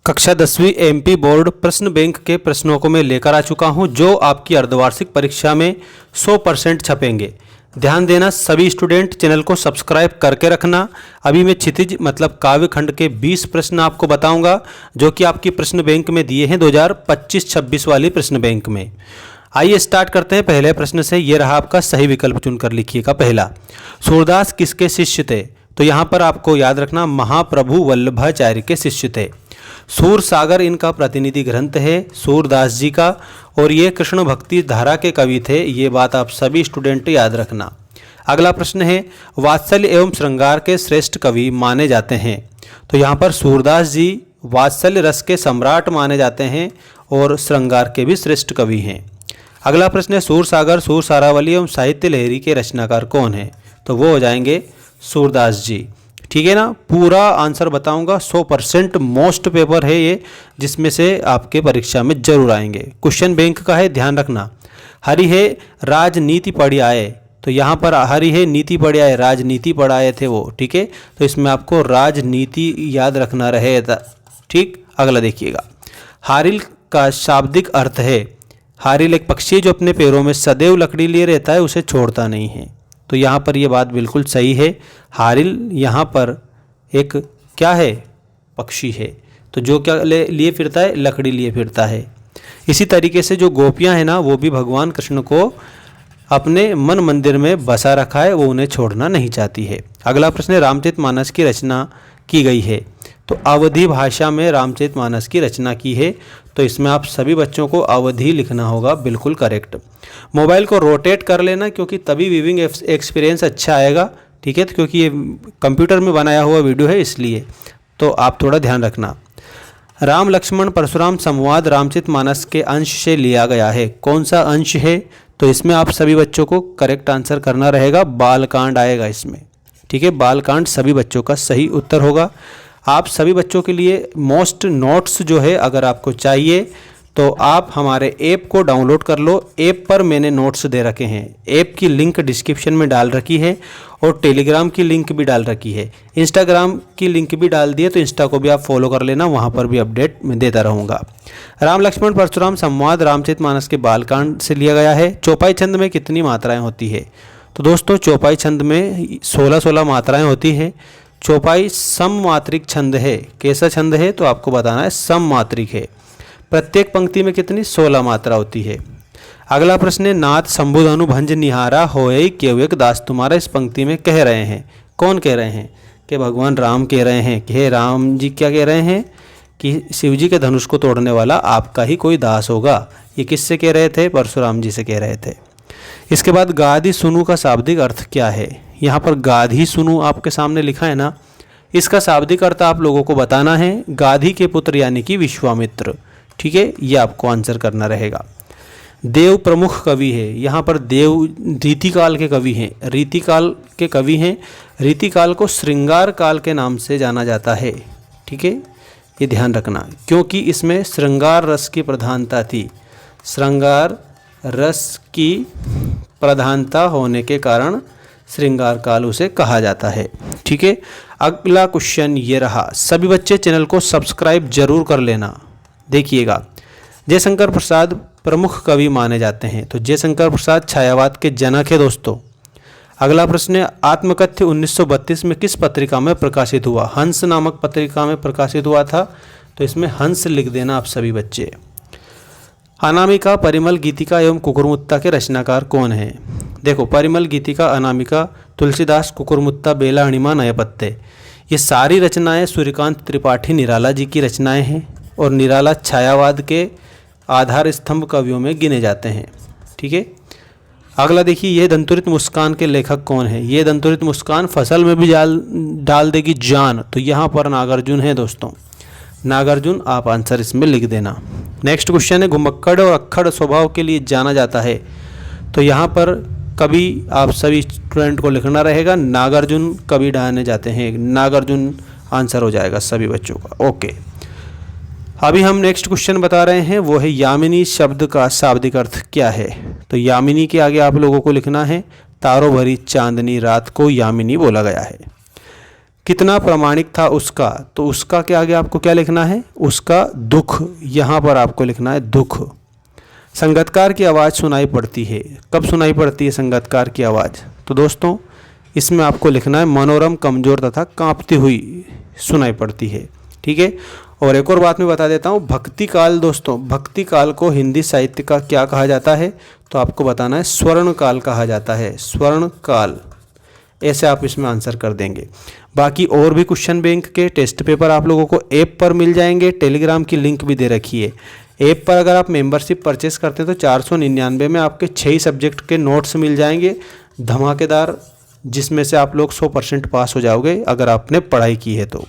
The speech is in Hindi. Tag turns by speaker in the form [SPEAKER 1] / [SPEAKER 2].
[SPEAKER 1] कक्षा 10वीं एमपी बोर्ड प्रश्न बैंक के प्रश्नों को मैं लेकर आ चुका हूं जो आपकी अर्धवार्षिक परीक्षा में 100% छपेंगे। ध्यान देना सभी स्टूडेंट, चैनल को सब्सक्राइब करके रखना। अभी मैं क्षितिज मतलब काव्य खंड के 20 प्रश्न आपको बताऊंगा जो कि आपकी प्रश्न बैंक में दिए हैं 2025-26 वाली प्रश्न बैंक में। आइए स्टार्ट करते हैं पहले प्रश्न से। ये रहा आपका सही विकल्प चुनकर लिखिएगा। पहला, सूरदास किसके शिष्य थे? तो यहाँ पर आपको याद रखना महाप्रभु वल्लभाचार्य के शिष्य थे। सूर सागर इनका प्रतिनिधि ग्रंथ है सूरदास जी का, और ये कृष्ण भक्ति धारा के कवि थे। ये बात आप सभी स्टूडेंट याद रखना। अगला प्रश्न है, वात्सल्य एवं श्रृंगार के श्रेष्ठ कवि माने जाते हैं। तो यहाँ पर सूरदास जी वात्सल्य रस के सम्राट माने जाते हैं और श्रृंगार के भी श्रेष्ठ कवि हैं। अगला प्रश्न है, सूर सागर, सूर सारावली एवं साहित्य लहरी के रचनाकार कौन है? तो वो हो जाएंगे सूरदास जी। ठीक है ना, पूरा आंसर बताऊंगा। 100% मोस्ट पेपर है ये, जिसमें से आपके परीक्षा में जरूर आएंगे। क्वेश्चन बैंक का है, ध्यान रखना। हरि है राजनीति पढ़ी आए, तो यहाँ पर हरि है नीति पढ़ी आए, राजनीति पढ़ाए थे वो। ठीक है, तो इसमें आपको राजनीति याद रखना रहेगा। ठीक, अगला देखिएगा। हारिल का शाब्दिक अर्थ है, हारिल एक पक्षी जो अपने पैरों में सदैव लकड़ी लिए रहता है, उसे छोड़ता नहीं है। तो यहाँ पर ये बात बिल्कुल सही है। हारिल यहाँ पर एक क्या है? पक्षी है। तो जो क्या लिए फिरता है? लकड़ी लिए फिरता है। इसी तरीके से जो गोपियाँ हैं ना, वो भी भगवान कृष्ण को अपने मन मंदिर में बसा रखा है, वो उन्हें छोड़ना नहीं चाहती है। अगला प्रश्न है, रामचरितमानस की रचना की गई है। तो अवधी भाषा में रामचरितमानस की रचना की है। तो इसमें आप सभी बच्चों को अवधी लिखना होगा, बिल्कुल करेक्ट। मोबाइल को रोटेट कर लेना क्योंकि तभी व्यूइंग एक्सपीरियंस अच्छा आएगा। ठीक है, तो क्योंकि ये कंप्यूटर में बनाया हुआ वीडियो है इसलिए, तो आप थोड़ा ध्यान रखना। राम लक्ष्मण परशुराम संवाद रामचरितमानस के अंश से लिया गया है। कौन सा अंश है? तो इसमें आप सभी बच्चों को करेक्ट आंसर करना रहेगा। बालकांड आएगा इसमें। ठीक है, बालकांड सभी बच्चों का सही उत्तर होगा। आप सभी बच्चों के लिए मोस्ट नोट्स जो है अगर आपको चाहिए तो आप हमारे ऐप को डाउनलोड कर लो। ऐप पर मैंने नोट्स दे रखे हैं। ऐप की लिंक डिस्क्रिप्शन में डाल रखी है और टेलीग्राम की लिंक भी डाल रखी है। इंस्टाग्राम की लिंक भी डाल दी है, तो इंस्टा को भी आप फॉलो कर लेना, वहाँ पर भी अपडेट मैं देता रहूँगा। राम लक्ष्मण परशुराम संवाद रामचरितमानस के बालकांड से लिया गया है। चौपाई छंद में कितनी मात्राएँ होती है? तो दोस्तों चौपाई छंद में 16 मात्राएँ होती हैं। चौपाई सममात्रिक छंद है। कैसा छंद है? तो आपको बताना है सममात्रिक है। प्रत्येक पंक्ति में कितनी? 16 मात्रा होती है। अगला प्रश्न है, नाथ शंभुधनु भंज निहारा होय केव एक दास तुम्हारा। इस पंक्ति में कह रहे हैं, कौन कह रहे हैं? कि भगवान राम कह रहे हैं। कि राम जी क्या कह रहे हैं? कि शिव जी के धनुष को तोड़ने वाला आपका ही कोई दास होगा। ये किससे कह रहे थे? परशुराम जी से कह रहे थे। इसके बाद गाधी सुनु का शाब्दिक अर्थ क्या है? यहाँ पर गाधी सुनु आपके सामने लिखा है ना, इसका शाब्दिक अर्थ आप लोगों को बताना है। गाधी के पुत्र यानी कि विश्वामित्र। ठीक है, ये आपको आंसर करना रहेगा। देव प्रमुख कवि है। यहाँ पर देव रीतिकाल के कवि हैं। रीतिकाल के कवि हैं। रीतिकाल को श्रृंगार काल के नाम से जाना जाता है। ठीक है, ये ध्यान रखना क्योंकि इसमें श्रृंगार रस की प्रधानता थी। श्रृंगार रस की प्रधानता होने के कारण श्रृंगार काल उसे कहा जाता है। ठीक है, अगला क्वेश्चन ये रहा। सभी बच्चे चैनल को सब्सक्राइब जरूर कर लेना। देखिएगा, जयशंकर प्रसाद प्रमुख कवि माने जाते हैं। तो जयशंकर प्रसाद छायावाद के जनक है दोस्तों। अगला प्रश्न है, आत्मकथ्य 1932 में किस पत्रिका में प्रकाशित हुआ? हंस नामक पत्रिका में प्रकाशित हुआ था। तो इसमें हंस लिख देना आप सभी बच्चे। अनामिका, परिमल गीतिका एवं कुकुरमुत्ता के रचनाकार कौन हैं? देखो, परिमल गीतिका, अनामिका, तुलसीदास, कुकुरमुत्ता, बेला अणिमा, नए पत्ते, ये सारी रचनाएं सूर्यकांत त्रिपाठी निराला जी की रचनाएं हैं और निराला छायावाद के आधार स्तंभ कवियों में गिने जाते हैं। ठीक है, अगला देखिए, ये दंतुरित मुस्कान के लेखक कौन है? ये दंतुरित मुस्कान फसल में भी डाल देगी जान। तो यहाँ पर नागार्जुन है दोस्तों। नागार्जुन आप आंसर इसमें लिख देना। नेक्स्ट क्वेश्चन है, घुमक्कड़ और अक्खड़ स्वभाव के लिए जाना जाता है। तो यहाँ पर कवि आप सभी स्टूडेंट को लिखना रहेगा। नागार्जुन कवि ढाने जाते हैं। नागार्जुन आंसर हो जाएगा सभी बच्चों का। ओके, अभी हम नेक्स्ट क्वेश्चन बता रहे हैं, वो है यामिनी शब्द का शाब्दिक अर्थ क्या है? तो यामिनी के आगे आप लोगों को लिखना है तारों भरी चांदनी रात को यामिनी बोला गया है। कितना प्रामाणिक था उसका, तो उसका के आगे आपको क्या लिखना है, उसका दुख, यहाँ पर आपको लिखना है दुख। संगीतकार की आवाज़ सुनाई पड़ती है, कब सुनाई पड़ती है संगीतकार की आवाज़, तो दोस्तों इसमें आपको लिखना है मनोरम, कमज़ोर तथा कांपती हुई सुनाई पड़ती है। ठीक है। और एक और बात मैं बता देता हूँ, भक्ति काल दोस्तों, भक्ति काल को हिंदी साहित्य का क्या कहा जाता है, तो आपको बताना है स्वर्ण काल कहा जाता है, स्वर्ण काल। ऐसे आप इसमें आंसर कर देंगे। बाकी और भी क्वेश्चन बैंक के टेस्ट पेपर आप लोगों को ऐप पर मिल जाएंगे, टेलीग्राम की लिंक भी दे रखी है। ऐप पर अगर आप मेंबरशिप परचेस करते हैं तो 499 में आपके 6 सब्जेक्ट के नोट्स मिल जाएंगे धमाकेदार, जिसमें से आप लोग 100% पास हो जाओगे अगर आपने पढ़ाई की है तो।